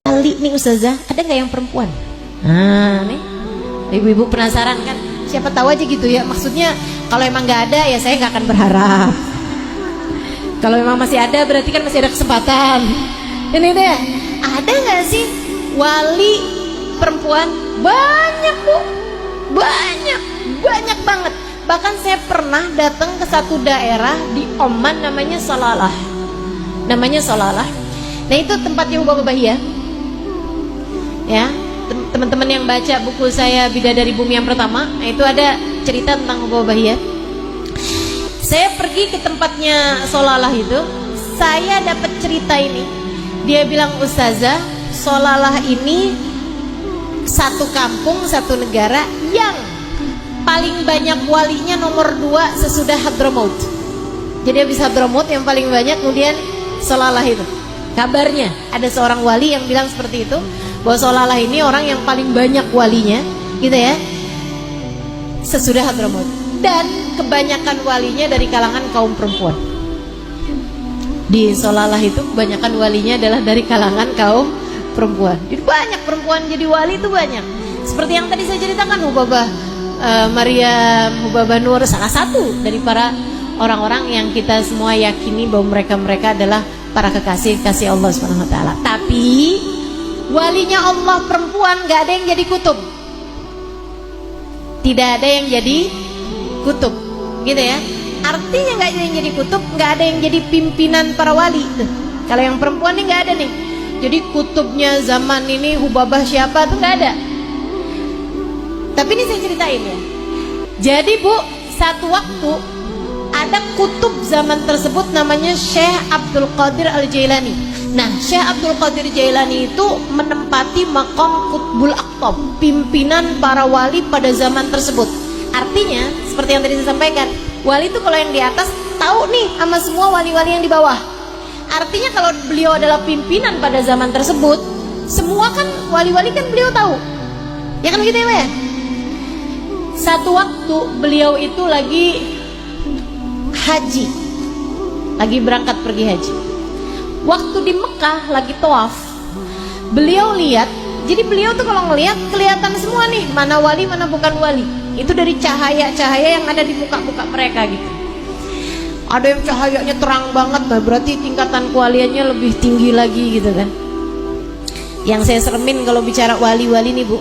Wali nih Ustazah, ada nggak yang perempuan? Nah nih, ibu-ibu penasaran kan? Siapa tahu aja gitu ya. Maksudnya kalau emang nggak ada ya saya nggak akan berharap. Kalau memang masih ada berarti kan masih ada kesempatan. Ini deh, ada nggak sih wali perempuan? Banyak bu, banyak banget. Bahkan saya pernah datang ke satu daerah di Oman namanya Salalah. Nah itu tempatnya Hubabah Bahia. Ya, teman-teman yang baca buku saya Bidadari Bumi yang pertama, nah itu ada cerita tentang Hubabah Bahia. Saya pergi ke tempatnya Salalah itu, saya dapat cerita ini. Dia bilang, Ustazah, Salalah ini satu kampung, satu negara yang paling banyak walinya nomor 2 sesudah Hadramaut. Jadi habis Hadramaut yang paling banyak, kemudian Salalah itu. Kabarnya ada seorang wali yang bilang seperti itu, bahwa Salalah ini orang yang paling banyak walinya, gitu ya, sesudah Hadramaut. Dan kebanyakan walinya dari kalangan kaum perempuan. Di Salalah itu kebanyakan walinya adalah dari kalangan kaum perempuan. Jadi banyak perempuan jadi wali itu banyak. Seperti yang tadi saya ceritakan, Hubabah Maryam, Hubabah Nur, salah satu dari para orang-orang yang kita semua yakini bahwa mereka adalah para kekasih Allah Subhanahu wa taala. Tapi walinya Allah perempuan gak ada yang jadi kutub. Tidak ada yang jadi kutub, gitu ya. Artinya gak ada yang jadi kutub, gak ada yang jadi pimpinan para wali. Kalau yang perempuan nih gak ada nih. Jadi kutubnya zaman ini Hubabah siapa tuh gak ada. Tapi ini saya ceritain ya. Jadi bu, satu waktu ada kutub zaman tersebut namanya Syekh Abdul Qadir Al-Jailani. Nah, Syekh Abdul Qadir Jailani itu menempati makam Qutbul Aqtab, pimpinan para wali pada zaman tersebut. Artinya, seperti yang tadi saya sampaikan, wali itu kalau yang di atas tahu nih sama semua wali-wali yang di bawah. Artinya kalau beliau adalah pimpinan pada zaman tersebut, semua kan wali-wali kan beliau tahu. Ya kan gitu ya? Satu waktu beliau itu lagi haji, lagi berangkat pergi haji. Waktu di Mekah lagi tawaf, beliau lihat. Jadi beliau tuh kalau ngelihat kelihatan semua nih mana wali mana bukan wali. Itu dari cahaya-cahaya yang ada di muka-muka mereka gitu. Ada yang cahayanya terang banget, nah berarti tingkatan kewaliannya lebih tinggi lagi gitu kan. Yang saya seremin kalau bicara wali-wali nih bu,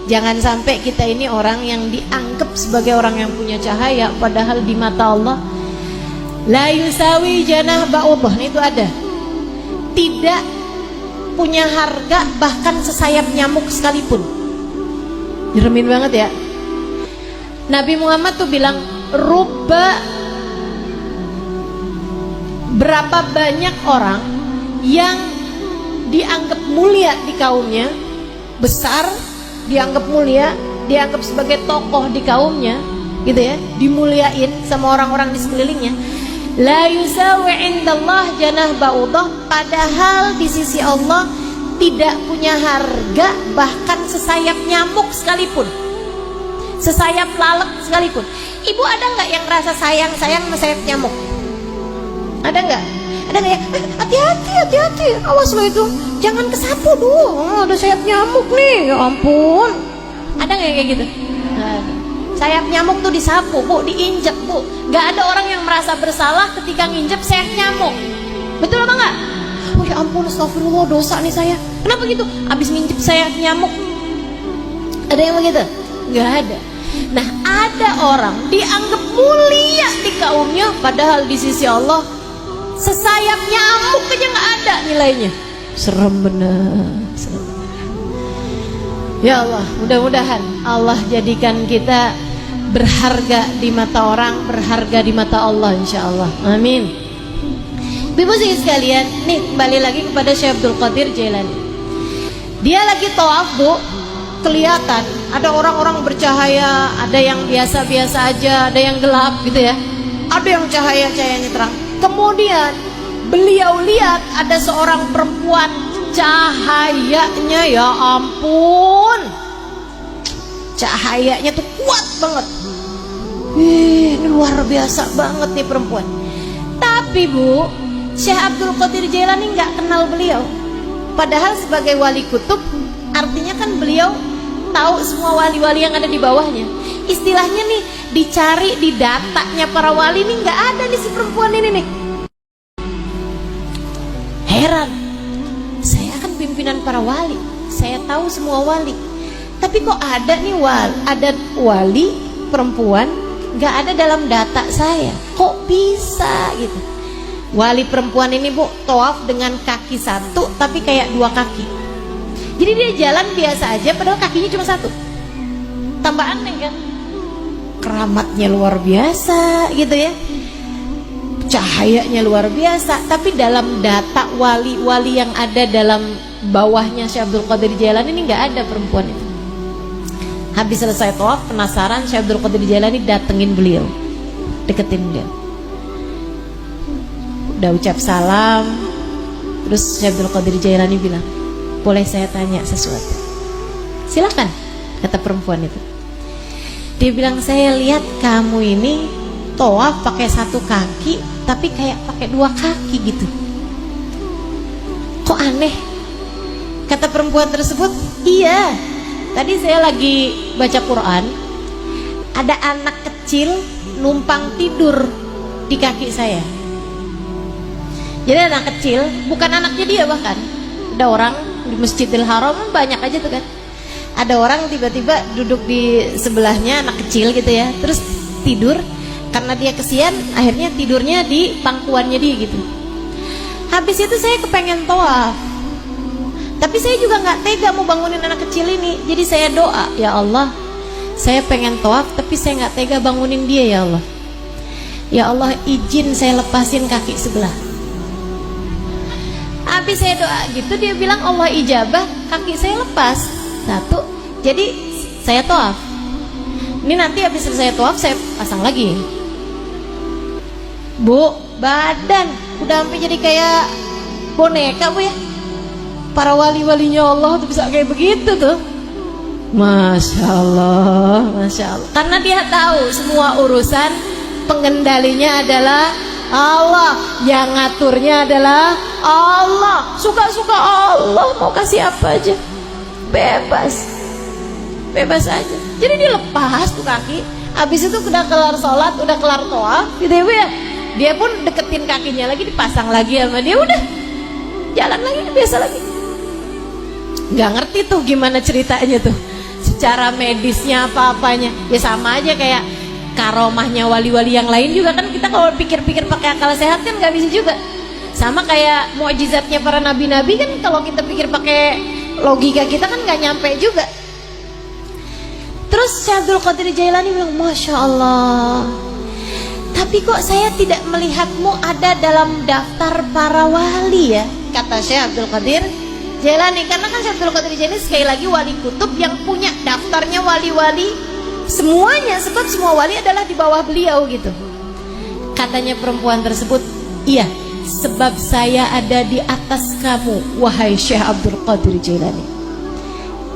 jangan sampai kita ini orang yang dianggap sebagai orang yang punya cahaya, padahal di mata Allah la yusawi janah ba'udah, itu ada, tidak punya harga bahkan sesayap nyamuk sekalipun. Jeremin banget ya. Nabi Muhammad tuh bilang, berapa banyak orang yang dianggap mulia di kaumnya, besar, dianggap mulia, dianggap sebagai tokoh di kaumnya, gitu ya, dimuliain sama orang-orang di sekelilingnya. La yusawi indallah janah ba'udah, padahal di sisi Allah tidak punya harga bahkan sesayap nyamuk sekalipun, sesayap lalat sekalipun. Ibu ada nggak yang rasa sayang sama sayap nyamuk? Ada nggak? Ada nggak ya? Hati-hati, awas lo itu, jangan kesapu dulu, ada sayap nyamuk nih, ya ampun. Ada nggak kayak gitu? Sayap nyamuk tuh disapu bu, diinjek bu. Gak ada orang yang merasa bersalah ketika nginjek sayap nyamuk. Betul apa enggak? Oh ya ampun, astagfirullah, dosa nih saya. Kenapa gitu? Abis nginjek sayap nyamuk. Ada yang begitu? Gak ada. Nah, ada orang dianggap mulia di kaumnya, padahal di sisi Allah sesayap nyamuk aja gak ada nilainya. Serem bener, serem. Ya Allah, mudah-mudahan Allah jadikan kita berharga di mata orang, berharga di mata Allah, insya Allah. Amin. Ibu sekalian, nih kembali lagi kepada Syekh Abdul Qadir Jailani. Dia lagi tawaf bu, kelihatan ada orang-orang bercahaya, ada yang biasa-biasa aja, ada yang gelap gitu ya, ada yang cahaya-cahayanya terang. Kemudian beliau lihat ada seorang perempuan, cahayanya ya ampun, cahayanya tuh kuat banget. Ini luar biasa banget nih perempuan. Tapi bu, Syekh Abdul Qadir Jailani nggak kenal beliau. Padahal sebagai wali kutub, artinya kan beliau tahu semua wali-wali yang ada di bawahnya. Istilahnya nih, dicari di datanya para wali nih, nggak ada nih si perempuan ini nih. Heran, saya kan pimpinan para wali, saya tahu semua wali, tapi kok ada nih wali perempuan nggak ada dalam data saya, kok bisa gitu. Wali perempuan ini bu, tawaf dengan kaki satu tapi kayak dua kaki. Jadi dia jalan biasa aja padahal kakinya cuma satu. Tambah aneh kan? Keramatnya luar biasa gitu ya, cahayanya luar biasa. Tapi dalam data wali-wali yang ada dalam bawahnya Syekh Abdul Qadir Jailani ini nggak ada perempuan itu. Habis selesai tawaf, penasaran, Syekh Abdul Qadir Jailani datengin beliau, deketin beliau, udah ucap salam. Terus Syekh Abdul Qadir Jailani bilang, boleh saya tanya sesuatu? Silakan, kata perempuan itu. Dia bilang, saya lihat kamu ini tawaf pakai satu kaki tapi kayak pakai dua kaki gitu, kok aneh? Kata perempuan tersebut, iya, tadi saya lagi baca Quran, ada anak kecil numpang tidur di kaki saya. Jadi anak kecil, bukan anaknya dia, bahkan ada orang di Masjidil Haram banyak aja tuh kan, ada orang tiba-tiba duduk di sebelahnya anak kecil gitu ya, terus tidur. Karena dia kesian, akhirnya tidurnya di pangkuannya dia gitu. Habis itu saya kepengen tawaf, tapi saya juga nggak tega mau bangunin anak kecil ini. Jadi saya doa, ya Allah, saya pengen tawaf tapi saya nggak tega bangunin dia, ya Allah. Ya Allah, izin saya lepasin kaki sebelah. Habis saya doa gitu, dia bilang Allah ijabah, kaki saya lepas satu. Jadi saya tawaf. Ini nanti habis selesai tawaf saya pasang lagi. Bu, badan udah sampai jadi kayak boneka bu ya. Para wali-walinya Allah tuh bisa kayak begitu tuh. Masya Allah, Masya Allah. Karena dia tahu semua urusan pengendalinya adalah Allah, yang ngaturnya adalah Allah. Suka-suka Allah, mau kasih apa aja, bebas, bebas aja. Jadi dia lepas tuh kaki. Habis itu udah kelar sholat, udah kelar tawaf gitu ya. Dia pun deketin kakinya lagi, dipasang lagi sama dia, udah jalan lagi biasa lagi. Nggak ngerti tuh gimana ceritanya tuh, secara medisnya apa-apanya. Ya sama aja kayak karomahnya wali-wali yang lain juga kan, kita kalau pikir-pikir pakai akal sehat kan nggak bisa juga. Sama kayak mukjizatnya para nabi-nabi kan, kalau kita pikir pakai logika kita kan nggak nyampe juga. Terus Syekh Abdul Qadir Jailani bilang, Masya Allah, tapi kok saya tidak melihatmu ada dalam daftar para wali ya, kata Syekh Abdul Qadir Jailani. Karena kan Syekh Abdul Qadir Jailani sekali lagi wali kutub yang punya daftarnya wali-wali semuanya, sebab semua wali adalah di bawah beliau gitu. Katanya perempuan tersebut, iya, sebab saya ada di atas kamu wahai Syekh Abdul Qadir Jailani.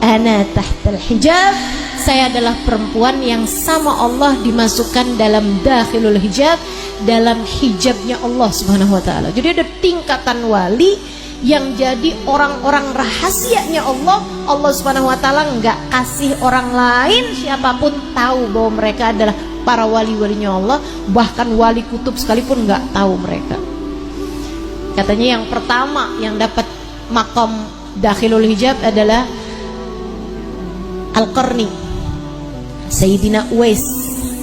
Ana tahtal hijab, saya adalah perempuan yang sama Allah dimasukkan dalam dakhilul hijab, dalam hijabnya Allah Subhanahu wa taala. Jadi ada tingkatan wali yang jadi orang-orang rahasianya Allah. Allah Subhanahu wa taala nggak kasih orang lain siapapun tahu bahwa mereka adalah para wali-walinya Allah. Bahkan wali kutub sekalipun nggak tahu mereka. Katanya yang pertama yang dapat makom dakhilul hijab adalah Al-Qarni, Sayyidina Uwais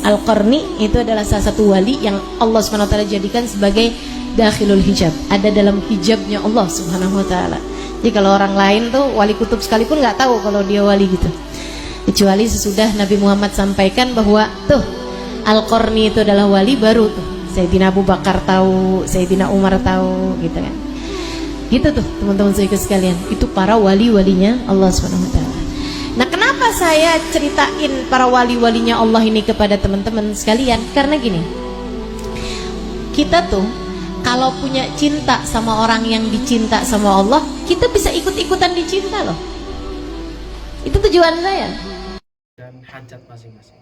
Al-Qarni. Itu adalah salah satu wali yang Allah Subhanahu wa taala jadikan sebagai dakhilul hijab, ada dalam hijabnya Allah Subhanahu wa taala. Jadi kalau orang lain tuh wali kutub sekalipun nggak tahu kalau dia wali gitu, kecuali sesudah Nabi Muhammad sampaikan bahwa tuh Al-Qarni itu adalah wali, baru tuh Sayyidina Abu Bakar tahu, Sayyidina Umar tahu gitu kan. Gitu tuh teman-teman sekalian, itu para wali-walinya Allah Subhanahu wa taala. Nah, kenapa saya ceritain para wali-walinya Allah ini kepada teman-teman sekalian? Karena gini, kita tuh kalau punya cinta sama orang yang dicinta sama Allah, kita bisa ikut-ikutan dicinta loh. Itu tujuan saya. Dan hajat masing-masing.